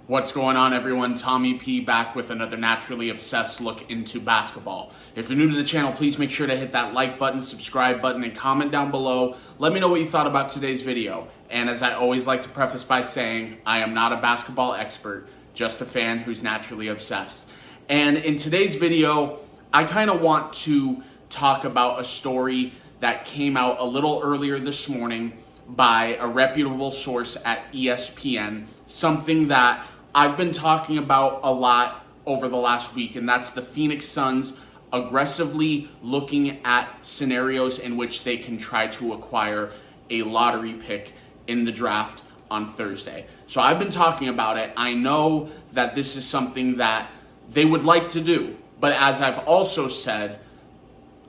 What's going on, everyone? Tommy P back with another naturally obsessed look into basketball. If you're new to the channel, please make sure to hit that like button, subscribe button, and comment down below. Let me know what you thought about today's video. And as I always like to preface by saying, I am not a basketball expert, just a fan who's naturally obsessed. And in today's video, I kind of want to talk about a story that came out a little earlier this morning by a reputable source at ESPN, something that I've been talking about a lot over the last week, and that's the Phoenix Suns aggressively looking at scenarios in which they can try to acquire a lottery pick in the draft on Thursday. So I've been talking about it. I know that this is something that they would like to do, but as I've also said,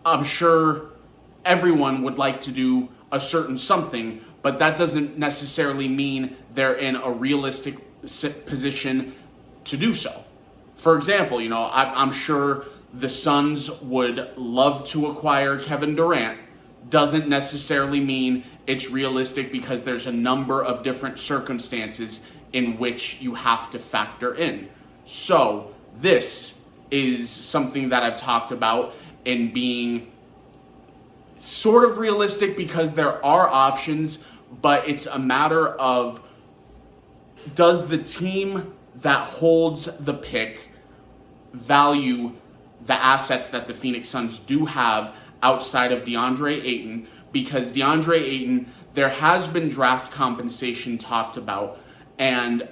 I'm sure everyone would like to do a certain something, but that doesn't necessarily mean they're in a realistic position to do so. For example, I'm sure the Suns would love to acquire Kevin Durant. Doesn't necessarily mean it's realistic because there's a number of different circumstances in which you have to factor in. So this is something that I've talked about in being sort of realistic because there are options, but it's a matter of, does the team that holds the pick value the assets that the Phoenix Suns do have outside of DeAndre Ayton? Because DeAndre Ayton, there has been draft compensation talked about, and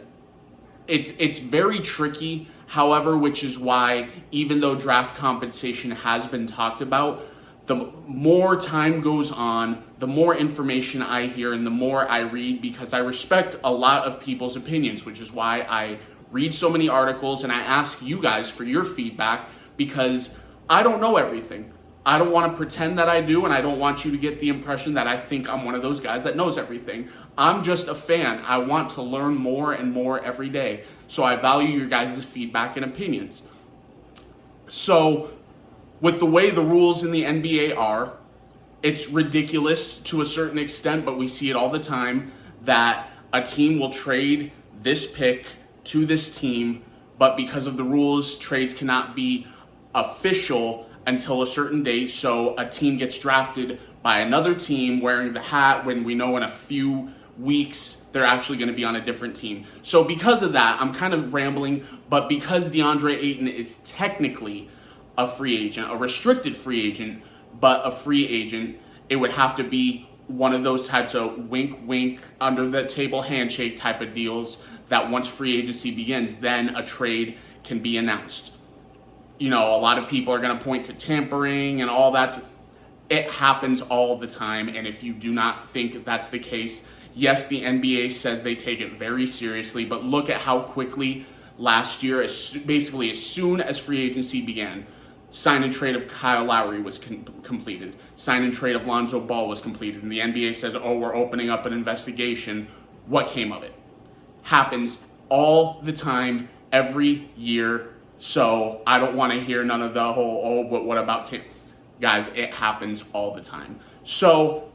it's very tricky, however, which is why even though draft compensation has been talked about, the more time goes on, the more information I hear and the more I read, because I respect a lot of people's opinions, which is why I read so many articles and I ask you guys for your feedback, because I don't know everything. I don't want to pretend that I do, and I don't want you to get the impression that I think I'm one of those guys that knows everything. I'm just a fan. I want to learn more and more every day. So I value your guys' feedback and opinions. So with the way the rules in the NBA are, it's ridiculous to a certain extent, but we see it all the time, that a team will trade this pick to this team, but because of the rules, trades cannot be official until a certain date. So a team gets drafted by another team wearing the hat when we know in a few weeks they're actually going to be on a different team. So because of that, I'm kind of rambling, but because DeAndre Ayton is technically a free agent, a restricted free agent, but a free agent, it would have to be one of those types of wink, under the table handshake type of deals that once free agency begins, then a trade can be announced. A lot of people are going to point to tampering and all that. It happens all the time, and if you do not think that's the case, yes, the NBA says they take it very seriously, but look at how quickly last year, basically as soon as free agency began, sign and trade of Kyle Lowry was completed. Sign and trade of Lonzo Ball was completed. And the NBA says, we're opening up an investigation. What came of it? Happens all the time, every year. So I don't want to hear none of the whole, what about Tim? Guys, it happens all the time. So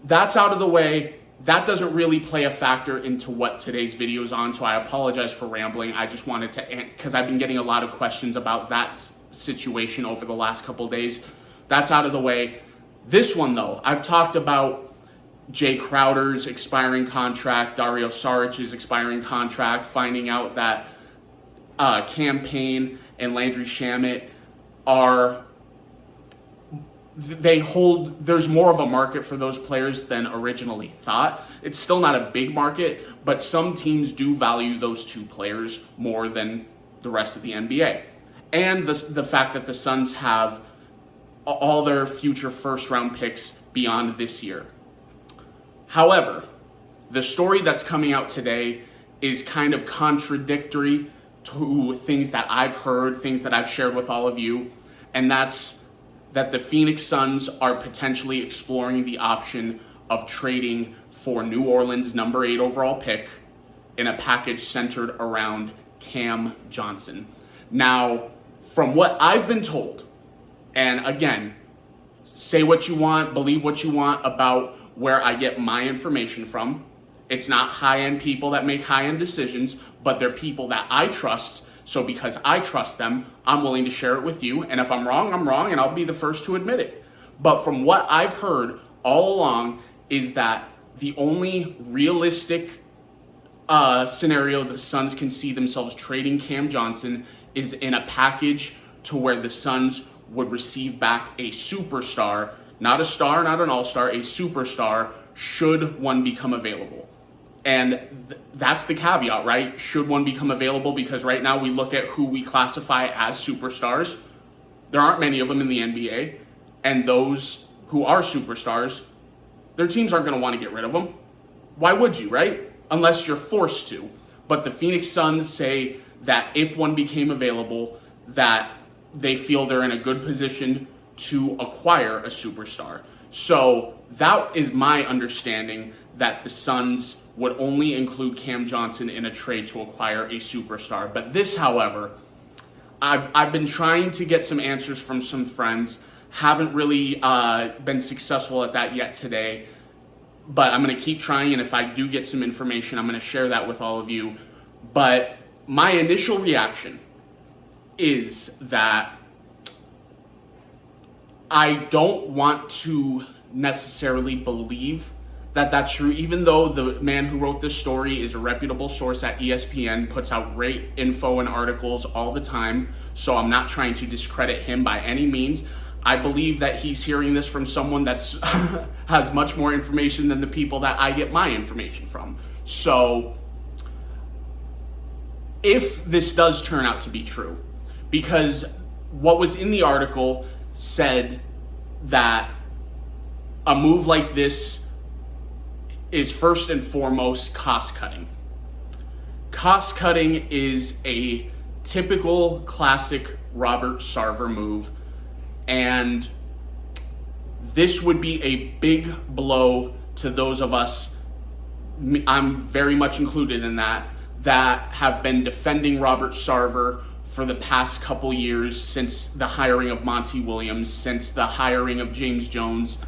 that's out of the way. That doesn't really play a factor into what today's video is on. So I apologize for rambling. I just wanted to, because I've been getting a lot of questions about that situation over the last couple days. That's out of the way. This one, though, I've talked about Jay Crowder's expiring contract, Dario Saric's expiring contract, finding out that Cam Payne and Landry Shamet there's more of a market for those players than originally thought. It's still not a big market, but some teams do value those two players more than the rest of the NBA. And the fact that the Suns have all their future first-round picks beyond this year. However, the story that's coming out today is kind of contradictory to things that I've heard, things that I've shared with all of you, and that's that the Phoenix Suns are potentially exploring the option of trading for New Orleans' number 8 overall pick in a package centered around Cam Johnson. Now, from what I've been told, and again, say what you want, believe what you want about where I get my information from, It's not high-end people that make high-end decisions, but they're people that I trust. So because I trust them, I'm willing to share it with you. And if I'm wrong, and I'll be the first to admit it. But from what I've heard all along is that the only realistic scenario the Suns can see themselves trading Cam Johnson is in a package to where the Suns would receive back a superstar, not a star, not an all-star, a superstar, should one become available. And that's the caveat, right? Should one become available? Because right now we look at who we classify as superstars. There aren't many of them in the NBA. And those who are superstars, their teams aren't going to want to get rid of them. Why would you, right? Unless you're forced to. But the Phoenix Suns say that if one became available, that they feel they're in a good position to acquire a superstar. So that is my understanding, that the Suns would only include Cam Johnson in a trade to acquire a superstar. But this, however, I've been trying to get some answers from some friends. Haven't really been successful at that yet today. But I'm going to keep trying, and if I do get some information, I'm going to share that with all of you. But my initial reaction is that I don't want to necessarily believe that that's true, even though the man who wrote this story is a reputable source at ESPN, puts out great info and articles all the time, so I'm not trying to discredit him by any means. I believe that he's hearing this from someone that's has much more information than the people that I get my information from. So if this does turn out to be true, because what was in the article said that a move like this is first and foremost cost cutting. Cost cutting is a typical classic Robert Sarver move, and this would be a big blow to those of us, I'm very much included in that have been defending Robert Sarver for the past couple years, since the hiring of Monty Williams, since the hiring of James Jones,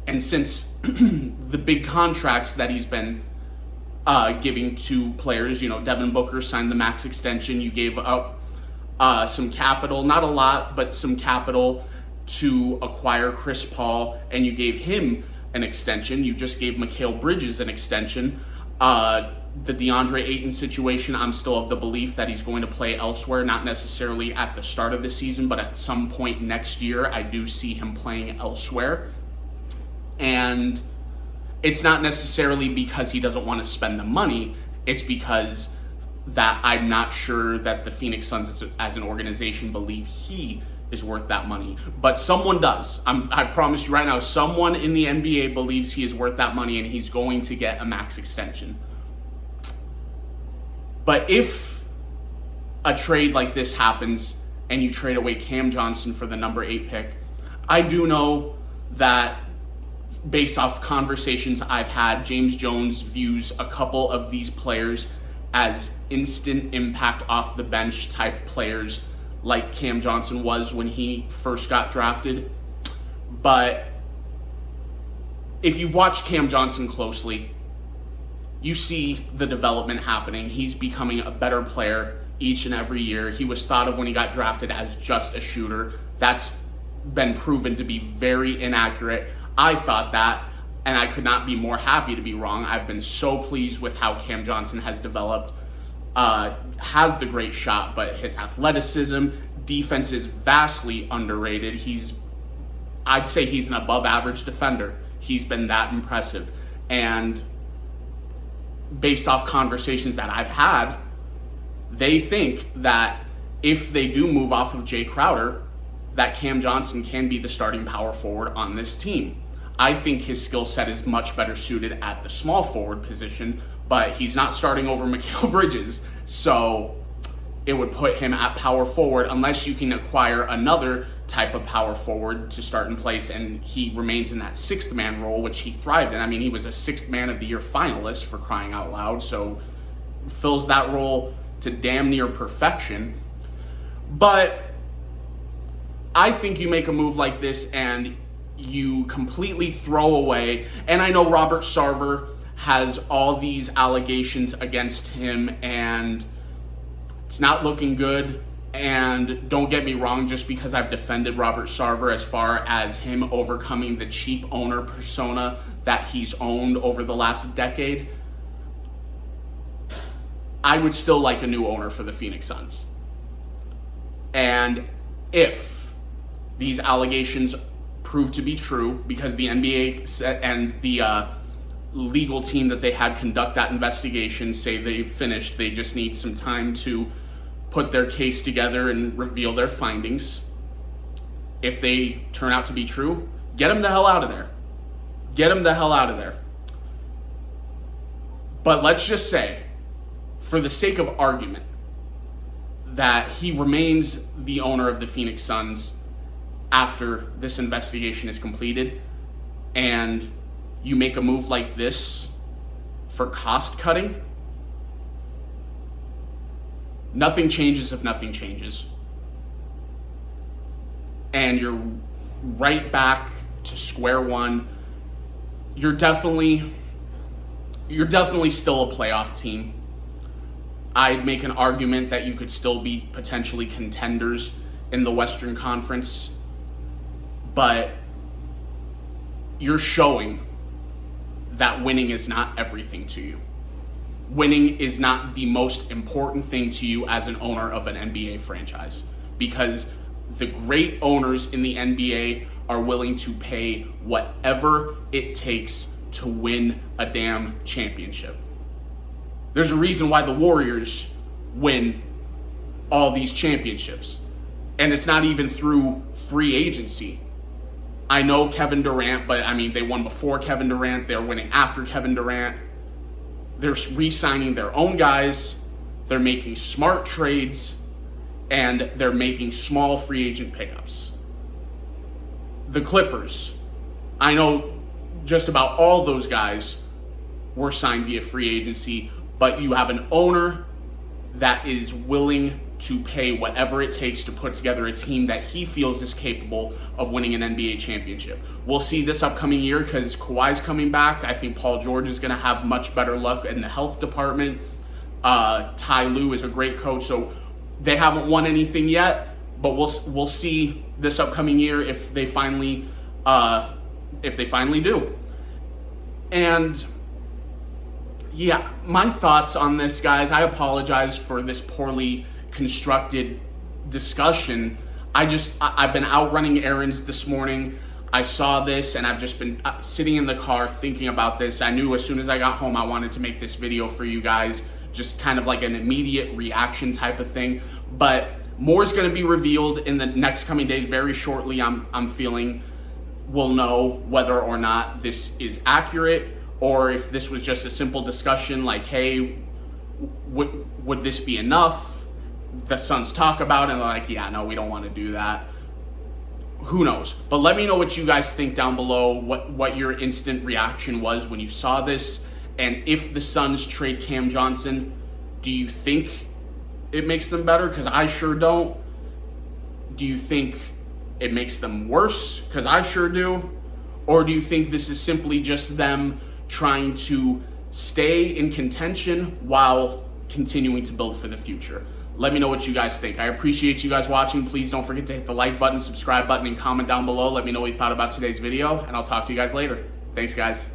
and since the big contracts that he's been giving to players. You know, Devin Booker signed the max extension. You gave up some capital, not a lot, but some capital to acquire Chris Paul, and you gave him an extension. You just gave Mikal Bridges an extension. The DeAndre Ayton situation, I'm still of the belief that he's going to play elsewhere, not necessarily at the start of the season, but at some point next year, I do see him playing elsewhere. And it's not necessarily because he doesn't want to spend the money. It's because that I'm not sure that the Phoenix Suns as an organization believe he is worth that money. But someone does. I promise you right now, someone in the NBA believes he is worth that money, and he's going to get a max extension. But if a trade like this happens and you trade away Cam Johnson for the number 8 pick, I do know that based off conversations I've had, James Jones views a couple of these players as instant impact off the bench type players, like Cam Johnson was when he first got drafted. But if you've watched Cam Johnson closely, you see the development happening. He's becoming a better player each and every year. He was thought of when he got drafted as just a shooter. That's been proven to be very inaccurate. I thought that, and I could not be more happy to be wrong. I've been so pleased with how Cam Johnson has developed. Has the great shot, but his athleticism, defense is vastly underrated. I'd say he's an above average defender. He's been that impressive. And based off conversations that I've had, they think that if they do move off of Jay Crowder, that Cam Johnson can be the starting power forward on this team. I think his skill set is much better suited at the small forward position, but he's not starting over Mikal Bridges, so it would put him at power forward unless you can acquire another type of power forward to start in place, and he remains in that sixth man role, which he thrived in. I mean, he was a sixth man of the year finalist, for crying out loud, so fills that role to damn near perfection. But I think you make a move like this and you completely throw away, and I know Robert Sarver has all these allegations against him, and it's not looking good. And don't get me wrong, just because I've defended Robert Sarver as far as him overcoming the cheap owner persona that he's owned over the last decade, I would still like a new owner for the Phoenix Suns. And if these allegations prove to be true, because the NBA and the legal team that they had conduct that investigation say they finished, they just need some time to put their case together and reveal their findings. If they turn out to be true, get him the hell out of there. Get him the hell out of there. But let's just say, for the sake of argument, that he remains the owner of the Phoenix Suns after this investigation is completed, and you make a move like this for cost cutting. Nothing changes if nothing changes. And you're right back to square one. You're definitely still a playoff team. I'd make an argument that you could still be potentially contenders in the Western Conference, but you're showing that winning is not everything to you. Winning is not the most important thing to you as an owner of an NBA franchise, because the great owners in the NBA are willing to pay whatever it takes to win a damn championship. There's a reason why the Warriors win all these championships, and it's not even through free agency. I know Kevin Durant, but I mean, they won before Kevin Durant. They're winning after Kevin Durant. They're re-signing their own guys. They're making smart trades, and they're making small free agent pickups. The Clippers, I know just about all those guys were signed via free agency, but you have an owner that is willing to pay whatever it takes to put together a team that he feels is capable of winning an NBA championship. We'll see this upcoming year because Kawhi's coming back. I think Paul George is going to have much better luck in the health department. Ty Lue is a great coach, so they haven't won anything yet, but we'll see this upcoming year if they finally do. And yeah, my thoughts on this, guys. I apologize for this poorly constructed discussion. I've been out running errands this morning. I saw this and I've just been sitting in the car thinking about this. I knew as soon as I got home I wanted to make this video for you guys, just kind of like an immediate reaction type of thing. But more is going to be revealed in the next coming days. Very shortly, I'm feeling we'll know whether or not this is accurate, or if this was just a simple discussion like, hey, would this be enough? The Suns talk about it and they're like, yeah, no, we don't want to do that. Who knows? But let me know what you guys think down below, what your instant reaction was when you saw this. And if the Suns trade Cam Johnson, do you think it makes them better? Because I sure don't. Do you think it makes them worse? Because I sure do. Or do you think this is simply just them trying to stay in contention while continuing to build for the future? Let me know what you guys think. I appreciate you guys watching. Please don't forget to hit the like button, subscribe button, and comment down below. Let me know what you thought about today's video, and I'll talk to you guys later. Thanks, guys.